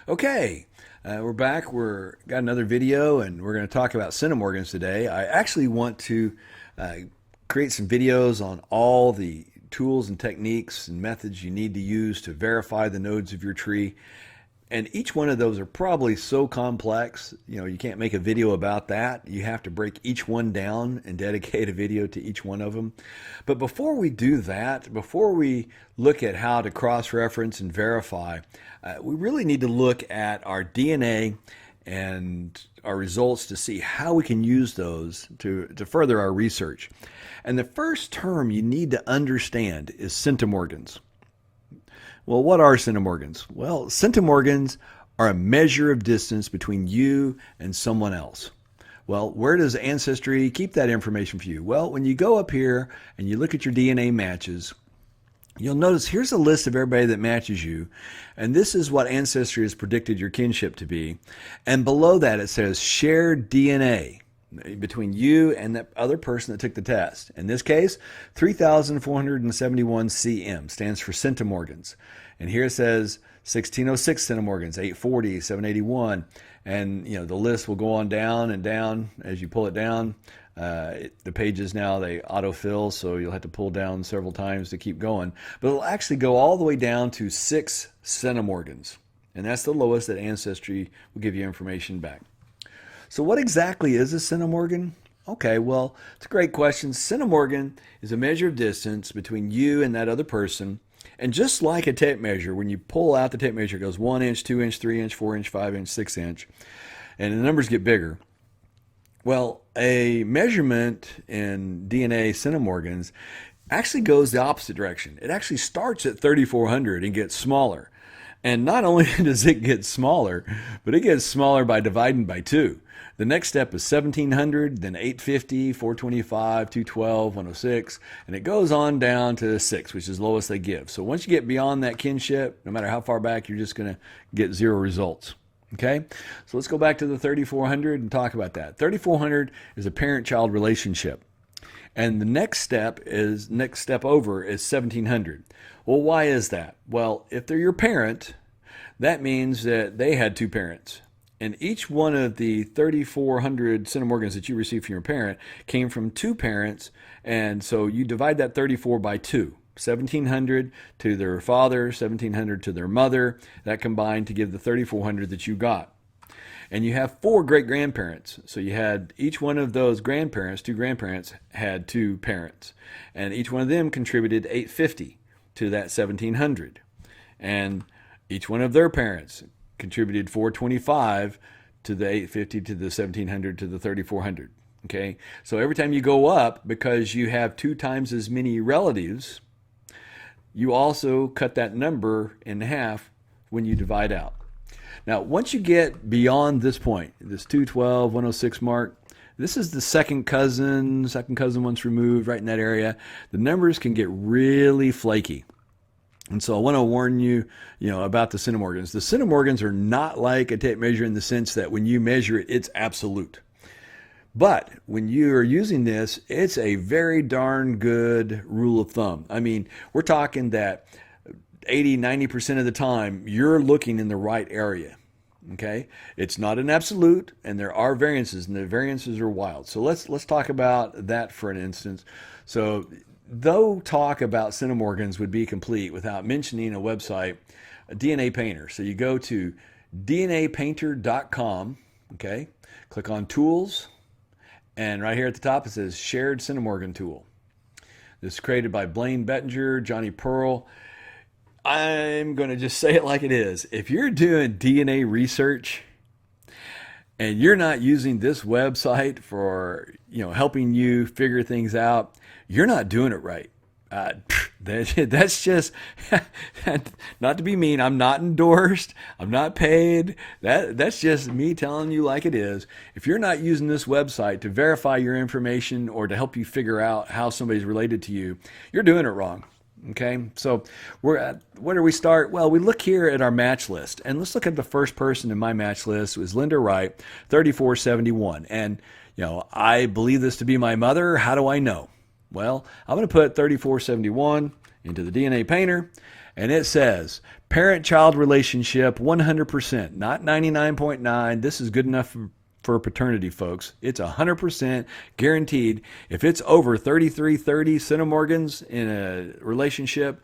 Okay, we're back. Got another video, and we're going to talk about centimorgans today. I actually want to uh, create some videos on all the tools and techniques and methods you need to use to verify the nodes of your tree. And each one of those are probably so complex, you can't make a video about that. You have to break each one down and dedicate a video to each one of them. But before we do that, before we look at how to cross-reference and verify, we really need to look at our DNA and our results to see how we can use those to further our research. And the first term you need to understand is centimorgans. Well, what are centimorgans? Well, centimorgans are a measure of distance between you and someone else. Well, where does Ancestry keep that information for you? Well, when you go up here and you look at your DNA matches, you'll notice here's a list of everybody that matches you. And this is what Ancestry has predicted your kinship to be. And below that it says shared DNA between you and that other person that took the test. In this case, 3,471 cm stands for centimorgans. And here it says 1606 centimorgans, 840, 781. And the list will go on down and down as you pull it down. The pages now, they autofill, so you'll have to pull down several times to keep going. But it'll actually go all the way down to 6 centimorgans. And that's the lowest that Ancestry will give you information back. So what exactly is a centimorgan? Okay, well, it's a great question. Centimorgan is a measure of distance between you and that other person. And just like a tape measure, when you pull out the tape measure, it goes 1 inch, 2 inch, 3 inch, 4 inch, 5 inch, 6 inch, and the numbers get bigger. Well, a measurement in DNA centimorgans actually goes the opposite direction. It actually starts at 3,400 and gets smaller. And not only does it get smaller, but it gets smaller by dividing by 2. The next step is 1,700, then 850, 425, 212, 106, and it goes on down to 6, which is the lowest they give. So once you get beyond that kinship, no matter how far back, you're just going to get 0 results. Okay, so let's go back to the 3,400 and talk about that. 3,400 is a parent-child relationship. And the next step over is 1,700. Well, why is that? Well, if they're your parent, that means that they had 2 parents. And each one of the 3,400 centimorgans that you received from your parent came from 2 parents. And so you divide that 34 by 2. 1,700 to their father, 1,700 to their mother. That combined to give the 3,400 that you got. And you have 4 great-grandparents. So you had each one of those grandparents, 2 grandparents, had 2 parents. And each one of them contributed 850 to that 1,700. And each one of their parents contributed 425 to the 850 to the 1,700 to the 3,400. Okay, so every time you go up, because you have 2 times as many relatives, you also cut that number in half when you divide out. Now, once you get beyond this point, this 212, 106 mark, this is the second cousin once removed, right in that area. The numbers can get really flaky. And so I want to warn you, about the centimorgans. The centimorgans are not like a tape measure in the sense that when you measure it, it's absolute. But when you are using this, it's a very darn good rule of thumb. I mean, we're talking that 80, 90% of the time, you're looking in the right area. Okay? It's not an absolute, and there are variances, and the variances are wild. So let's talk about that for an instance. So though talk about centimorgans would be complete without mentioning a website, a DNA Painter. So you go to dnapainter.com, okay? Click on Tools, and right here at the top it says Shared Centimorgan Tool. This is created by Blaine Bettinger, Johnny Pearl. I'm going to just say it like it is. If you're doing DNA research and you're not using this website for, helping you figure things out, you're not doing it right. That's just, not to be mean, I'm not endorsed, I'm not paid. That's just me telling you like it is. If you're not using this website to verify your information or to help you figure out how somebody's related to you, you're doing it wrong. Okay, so where do we start? Well, we look here at our match list, and let's look at the first person in my match list. It was Linda Wright, 3471. And, I believe this to be my mother. How do I know? Well, I'm going to put 3471 into the DNA Painter, And it says parent-child relationship 100%, not 99.9. This is good enough for paternity, folks. It's 100% guaranteed. If it's over 3330 centimorgans in a relationship,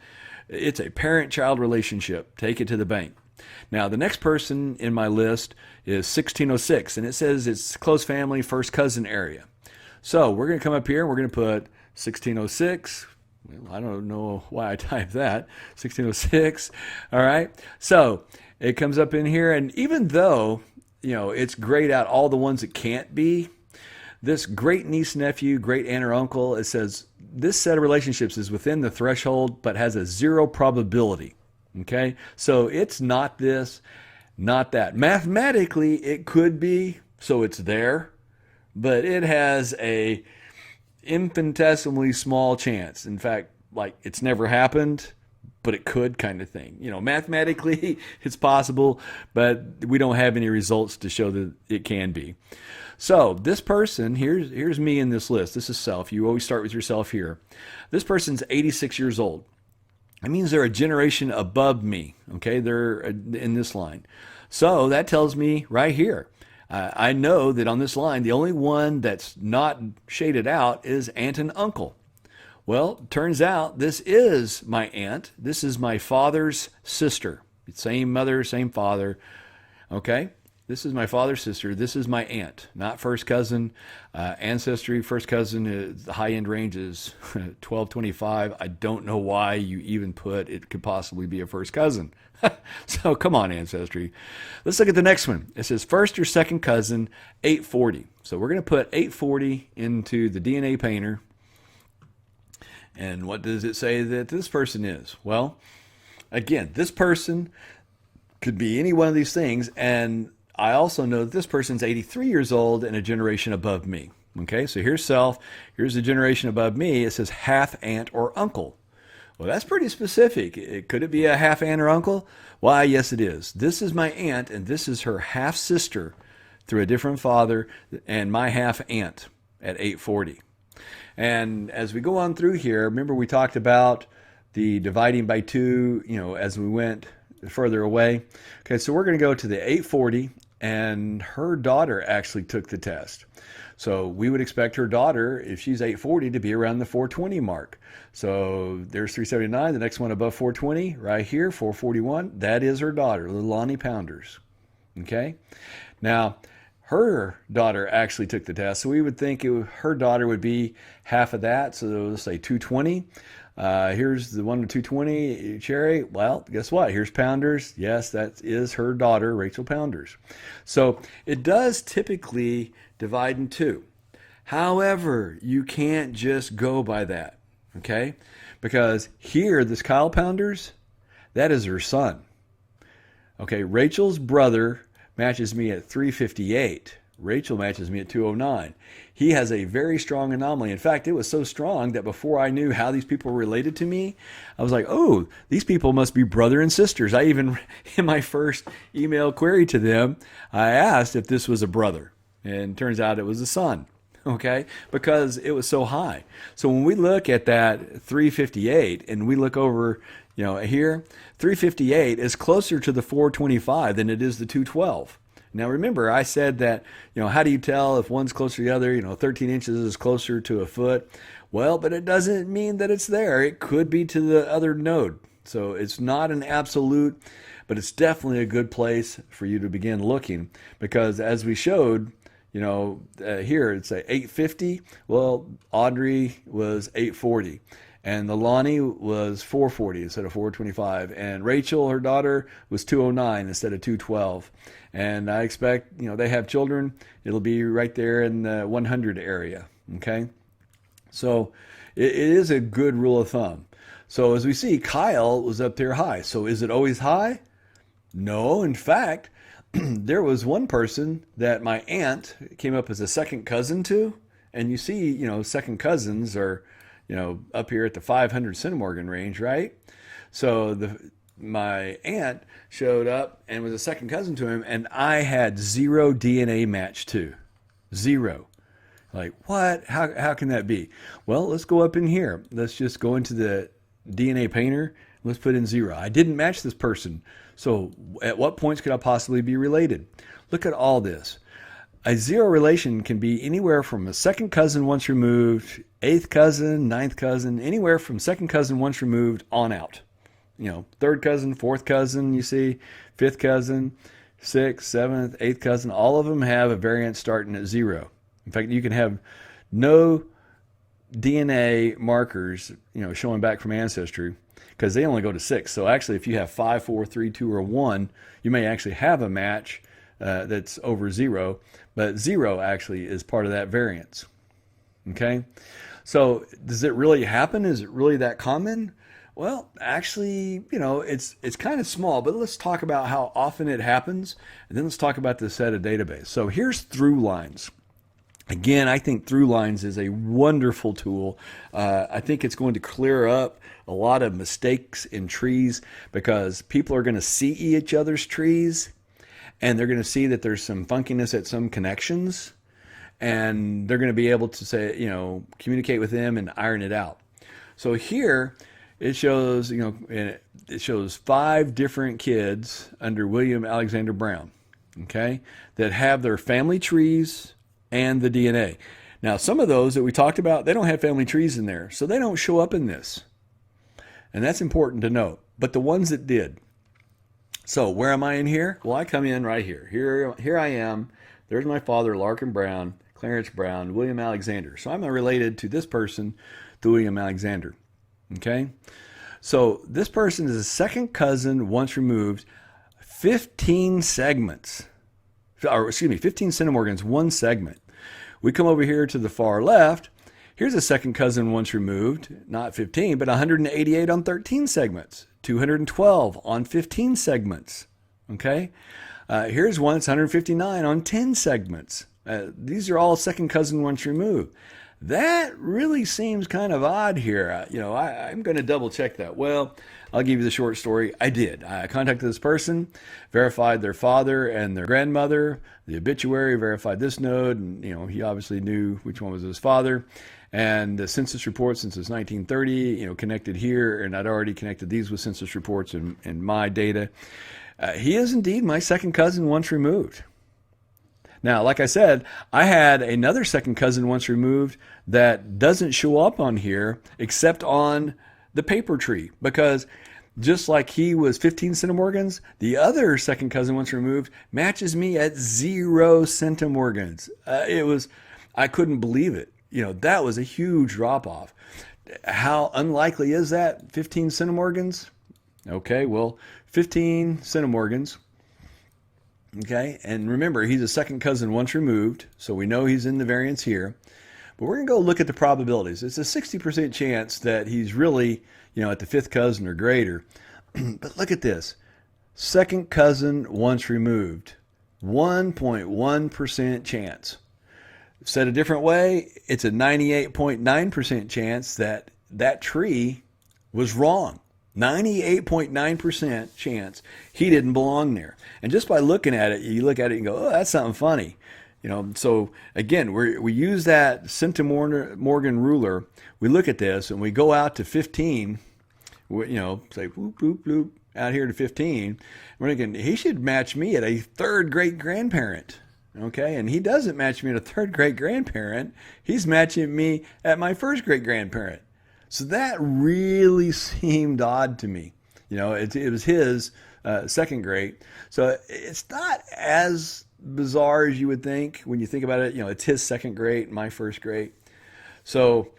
it's a parent-child relationship. Take it to the bank. Now, the next person in my list is 1606, and it says it's close family, first cousin area. So we're going to come up here and we're going to put 1606. Well, I don't know why I typed that. 1606. All right. So it comes up in here, and even though, it's grayed out all the ones that can't be, this great niece, nephew, great aunt or uncle, it says this set of relationships is within the threshold but has a 0 probability. Okay, so it's not this, not that. Mathematically, it could be, so it's there, but it has a infinitesimally small chance. In fact, like it's never happened, but it could, kind of thing. Mathematically, it's possible, but we don't have any results to show that it can be. So this person, here's me in this list. This is self. You always start with yourself here. This person's 86 years old. That means they're a generation above me. Okay, they're in this line. So that tells me right here, I know that on this line, the only one that's not shaded out is aunt and uncle. Well, turns out this is my aunt. This is my father's sister. Same mother, same father. Okay, this is my father's sister. This is my aunt, not first cousin. Ancestry, first cousin, the high-end range is 1225. I don't know why you even put it could possibly be a first cousin. So come on, Ancestry. Let's look at the next one. It says first or second cousin, 840. So we're going to put 840 into the DNA painter. And what does it say that this person is? Well, again, this person could be any one of these things. And I also know that this person's 83 years old and a generation above me. Okay, so here's self. Here's the generation above me. It says half aunt or uncle. Well, that's pretty specific. Could it be a half aunt or uncle? Why, yes, it is. This is my aunt, and this is her half sister through a different father, and my half aunt at 840. And as we go on through here, remember we talked about the dividing by 2, as we went further away. Okay, so we're going to go to the 840, and her daughter actually took the test. So we would expect her daughter, if she's 840, to be around the 420 mark. So there's 379. The next one above 420, right here, 441. That is her daughter, little Lonnie Pounders. Okay? Now, her daughter actually took the test. So we would think her daughter would be half of that. So let's say 220. Here's the one with 220, Cherry. Well, guess what? Here's Pounders. Yes, that is her daughter, Rachel Pounders. So it does typically divide in 2. However, you can't just go by that, okay? Because here, this Kyle Pounders, that is her son. Okay, Rachel's brother matches me at 358. Rachel matches me at 209. He has a very strong anomaly. In fact, it was so strong that before I knew how these people were related to me, I was like, oh, these people must be brother and sisters. I even, in my first email query to them, I asked if this was a brother. And it turns out it was a son, okay, because it was so high. So when we look at that 358 and we look over, here, 358 is closer to the 425 than it is the 212. Now, remember, I said that, how do you tell if one's closer to the other? 13 inches is closer to a foot. Well, but it doesn't mean that it's there. It could be to the other node. So it's not an absolute, but it's definitely a good place for you to begin looking, because as we showed, here it's a 850. Well, Audrey was 840. And the Lonnie was 440 instead of 425. And Rachel, her daughter, was 209 instead of 212. And I expect, they have children. It'll be right there in the 100 area. Okay? So it is a good rule of thumb. So as we see, Kyle was up there high. So is it always high? No. In fact, there was one person that my aunt came up as a second cousin to. And you see, second cousins are, up here at the 500 Centimorgan range, right? So my aunt showed up and was a second cousin to him, and I had 0 DNA match too. 0. Like, what? How can that be? Well, let's go up in here. Let's just go into the DNA painter. Let's put in 0. I didn't match this person. So at what points could I possibly be related? Look at all this. A 0 relation can be anywhere from a second cousin once removed, 8th cousin, 9th cousin, anywhere from second cousin once removed on out. 3rd cousin, 4th cousin, you see, 5th cousin, 6th, 7th, 8th cousin. All of them have a variance starting at 0. In fact, you can have no DNA markers, showing back from Ancestry, because they only go to 6. So actually, if you have 5, 4, 3, 2, or 1, you may actually have a match that's over 0, but 0 actually is part of that variance. Okay, so does it really happen? Is it really that common? Well, actually, it's kind of small, but let's talk about how often it happens, and then let's talk about the set of database. So here's through lines. Again, I think through lines is a wonderful tool. I think it's going to clear up a lot of mistakes in trees, because people are going to see each other's trees, and they're going to see that there's some funkiness at some connections, and they're going to be able to say, communicate with them and iron it out. So here it shows, it shows 5 different kids under William Alexander Brown, okay, that have their family trees and the DNA. Now, some of those that we talked about, they don't have family trees in there, so they don't show up in this. And that's important to note. But the ones that did. So where am I in here? Well, I come in right here. Here I am. There's my father, Larkin Brown, Clarence Brown, William Alexander. So I'm related to this person, to William Alexander. Okay? So this person is a second cousin once removed, 15 segments. 15 Centimorgans, 1 segment. We come over here to the far left. Here's a second cousin once removed, not 15, but 188 on 13 segments, 212 on 15 segments. Okay? Here's one that's 159 on 10 segments. These are all second cousin once removed. That really seems kind of odd here. I'm going to double check that. Well, I'll give you the short story. I did. I contacted this person, verified their father and their grandmother, the obituary, verified this node, and he obviously knew which one was his father. And the census report since it's 1930, connected here, and I'd already connected these with census reports and my data. He is indeed my second cousin once removed. Now, like I said, I had another second cousin once removed that doesn't show up on here except on the paper tree, because just like he was 15 Centimorgans, the other second cousin once removed matches me at 0 Centimorgans. I couldn't believe it. That was a huge drop off. How unlikely is that? 15 Centimorgans? Okay, well, 15 Centimorgans. Okay, and remember, he's a second cousin once removed, so we know he's in the variance here. But we're going to go look at the probabilities. It's a 60% chance that he's really, at the 5th cousin or greater. But look at this. Second cousin once removed. 1.1% chance. Said a different way, it's a 98.9% chance that that tree was wrong. 98.9% chance he didn't belong there. And just by looking at it, you look at it and go, oh, that's something funny. So again, we use that Centimorgan ruler. We look at this and we go out to 15, say whoop, whoop, whoop, out here to 15. We're thinking, he should match me at a 3rd great grandparent. Okay, and he doesn't match me at a 3rd great grandparent. He's matching me at my 1st great grandparent. So that really seemed odd to me. It was his 2nd great. So it's not as bizarre as you would think when you think about it. It's his 2nd great, my 1st great. So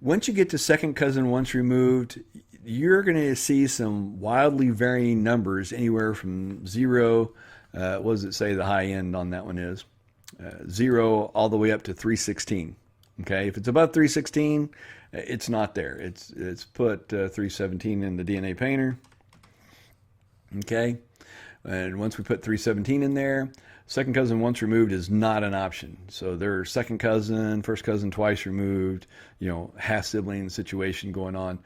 once you get to second cousin once removed, you're going to see some wildly varying numbers, anywhere from 0, what does it say the high end on that one is? 0 all the way up to 316. Okay, if it's above 316, it's not there. It's put 317 in the DNA painter. Okay, and once we put 317 in there, second cousin once removed is not an option. So there's second cousin, 1st cousin twice removed, half sibling situation going on.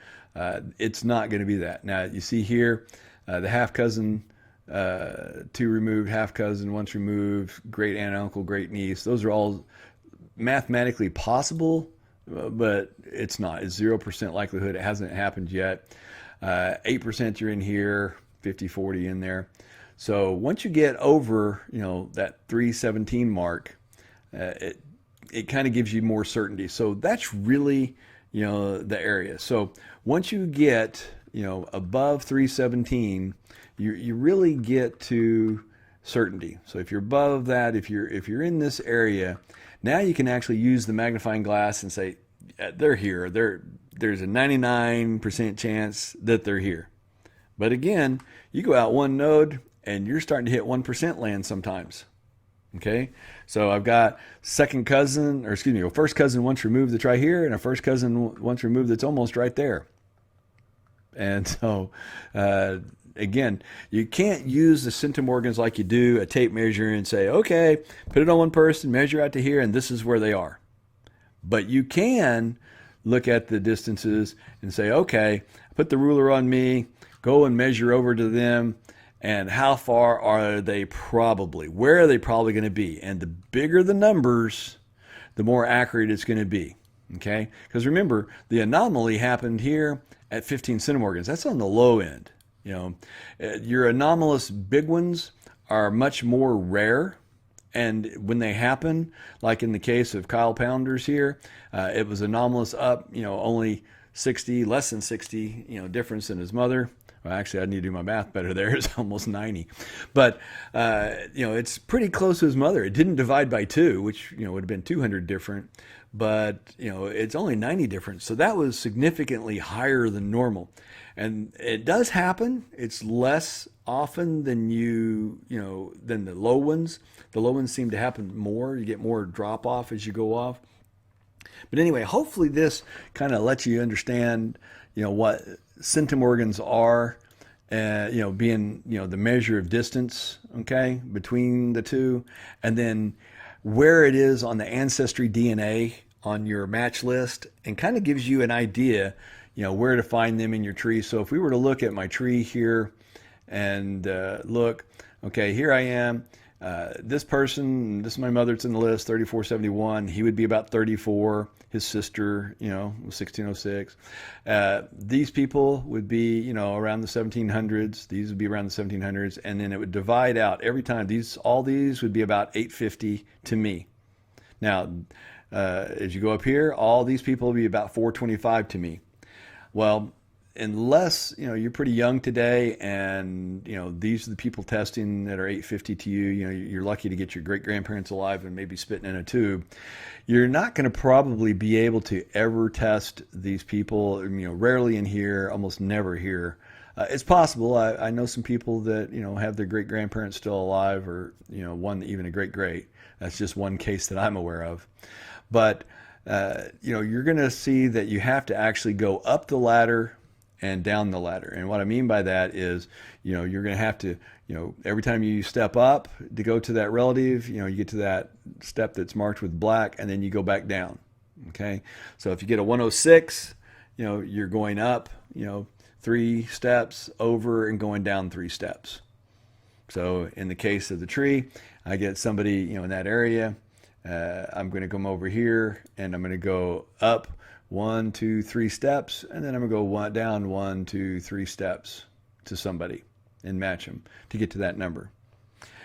It's not going to be that. Now you see here, the half cousin, 2 removed, half cousin once removed, great aunt, uncle, great niece. Those are all mathematically possible, but it's not. It's 0% likelihood. It hasn't happened yet. 8% you're in here, 50, 40 in there. So once you get over, that 317 mark, it kind of gives you more certainty. So that's really, the area. So once you get, above 317, you really get to certainty. So if you're above that, if you're in this area, now you can actually use the magnifying glass and say, they're here. There's a 99% chance that they're here. But again, you go out one node and you're starting to hit 1% land sometimes. Okay, so I've got first cousin once removed that's right here, and a first cousin once removed that's almost right there. And so, again, you can't use the centimorgans like you do a tape measure and say, okay, put it on one person, measure out to here, and this is where they are. But you can look at the distances and say, okay, put the ruler on me, go and measure over to them, and how far are they probably? Where are they probably going to be? And the bigger the numbers, the more accurate it's going to be. Okay? Because remember, the anomaly happened here at 15 centimorgans. That's on the low end. Your anomalous big ones are much more rare. And when they happen, like in the case of Kyle Pounders here, it was anomalous up, only 60, less than 60, difference in his mother. Well, actually, I need to do my math better there. It's almost 90. But, it's pretty close to his mother. It didn't divide by 2, which, would have been 200 different. But, it's only 90 different. So that was significantly higher than normal. And it does happen. It's less often than than the low ones. The low ones seem to happen more. You get more drop off as you go off. But anyway, hopefully this kind of lets you understand, what centimorgans are, being, the measure of distance, okay, between the two, and then where it is on the Ancestry DNA on your match list, and kind of gives you an idea, where to find them in your tree. So if we were to look at my tree here and look, okay, here I am. This person, this is my mother, it's in the list, 3471. He would be about 34. His sister, was 1606. These people would be, around the 1700s. These would be around the 1700s. And then it would divide out every time. All these would be about 850 to me. Now, as you go up here, all these people will be about 425 to me. Well, unless you're pretty young today, and these are the people testing that are 850 to you. You're lucky to get your great grandparents alive and maybe spitting in a tube. You're not going to probably be able to ever test these people. Rarely in here, almost never here. It's possible. I know some people that have their great grandparents still alive, or one even a great great. That's just one case that I'm aware of. But you're going to see that you have to actually go up the ladder and down the ladder. And what I mean by that is, you're going to have to, every time you step up to go to that relative, you get to that step that's marked with black, and then you go back down. Okay. So if you get a 106, you're going up, 3 steps over and going down 3 steps. So in the case of the tree, I get somebody, in that area, I'm going to come over here and I'm going to go up 1, 2, 3 steps, and then I'm going to go down 1, 2, 3 steps to somebody and match them to get to that number.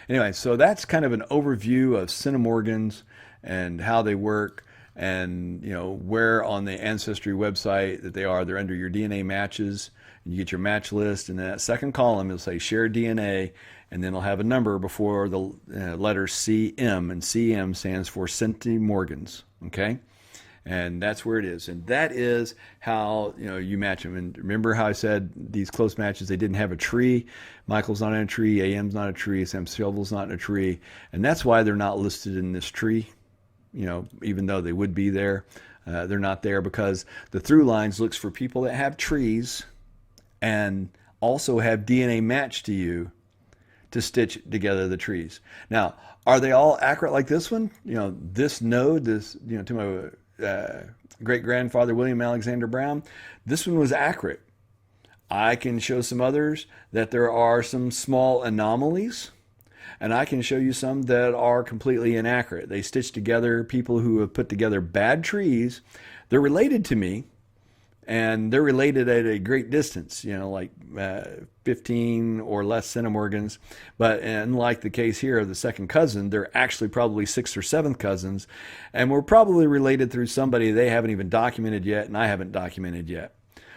Anyway, so that's kind of an overview of centimorgans and how they work, and where on the Ancestry website that they are. They're under your DNA matches, and you get your match list, and in that second column it'll say share DNA, and then it'll have a number before the letter CM, and CM stands for Centimorgans. Okay. And that's where it is. And that is how, you match them. And remember how I said these close matches, they didn't have a tree. Michael's not in a tree. AM's not a tree. Sam Shovel's not in a tree. And that's why they're not listed in this tree, even though they would be there. They're not there because the through lines looks for people that have trees and also have DNA matched to you to stitch together the trees. Now, are they all accurate like this one? This node, to my great-grandfather William Alexander Brown, this one was accurate. I can show some others that there are some small anomalies, and I can show you some that are completely inaccurate. They stitch together people who have put together bad trees. They're related to me, and they're related at a great distance, like 15 or less centimorgans. But unlike the case here of the second cousin, they're actually probably sixth or seventh cousins, and we're probably related through somebody they haven't even documented yet, and I haven't documented yet.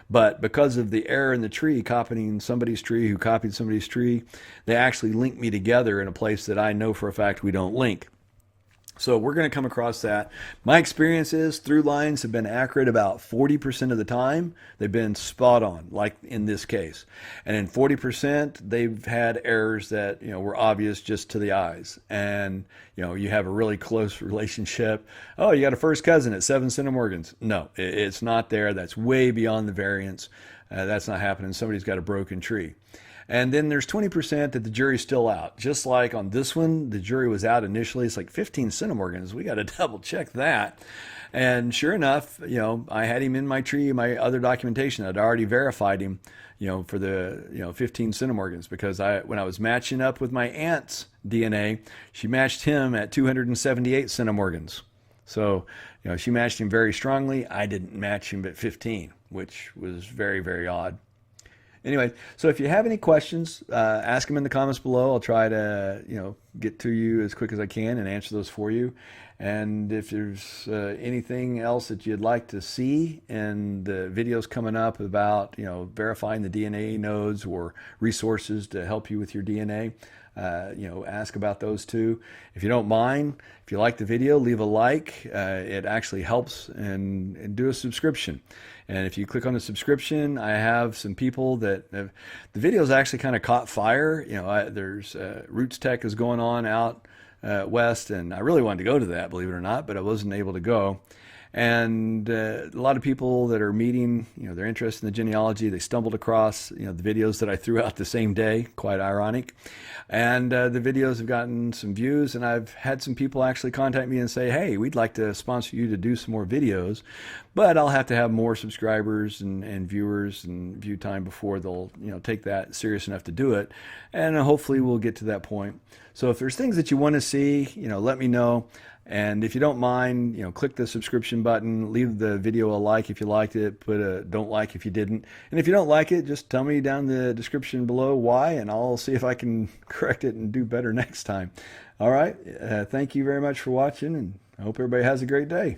But because of the error in the tree, copying somebody's tree who copied somebody's tree, they actually link me together in a place that I know for a fact we don't link. So we're going to come across that. My experience is through lines have been accurate about 40% of the time. They've been spot on, like in this case. And in 40%, they've had errors that, were obvious just to the eyes. And, you have a really close relationship. Oh, you got a first cousin at 7 centimorgans. No, it's not there. That's way beyond the variance. That's not happening. Somebody's got a broken tree. And then there's 20% that the jury's still out. Just like on this one, the jury was out initially. It's like 15 centimorgans. We got to double check that. And sure enough, I had him in my tree, my other documentation. I'd already verified him, for the, 15 centimorgans, because when I was matching up with my aunt's DNA, she matched him at 278 centimorgans. So, she matched him very strongly. I didn't match him at 15, which was very, very odd. Anyway, so if you have any questions, ask them in the comments below. I'll try to, get to you as quick as I can and answer those for you. And if there's anything else that you'd like to see in the videos coming up about, verifying the DNA nodes or resources to help you with your DNA, ask about those too. If you don't mind, if you like the video, leave a like. It actually helps, and do a subscription. And if you click on the subscription, I have some people that the videos actually kind of caught fire. There's Roots Tech is going on out west, and I really wanted to go to that, believe it or not, but I wasn't able to go. And a lot of people that are meeting, they're interested in the genealogy. They stumbled across, the videos that I threw out the same day, quite ironic. And the videos have gotten some views, and I've had some people actually contact me and say, hey, we'd like to sponsor you to do some more videos, but I'll have to have more subscribers and viewers and view time before they'll, take that serious enough to do it. And hopefully we'll get to that point. So if there's things that you want to see, let me know. And if you don't mind, click the subscription button, leave the video a like if you liked it, put a don't like if you didn't. And if you don't like it, just tell me down the description below why, and I'll see if I can correct it and do better next time. All right. Thank you very much for watching, and I hope everybody has a great day.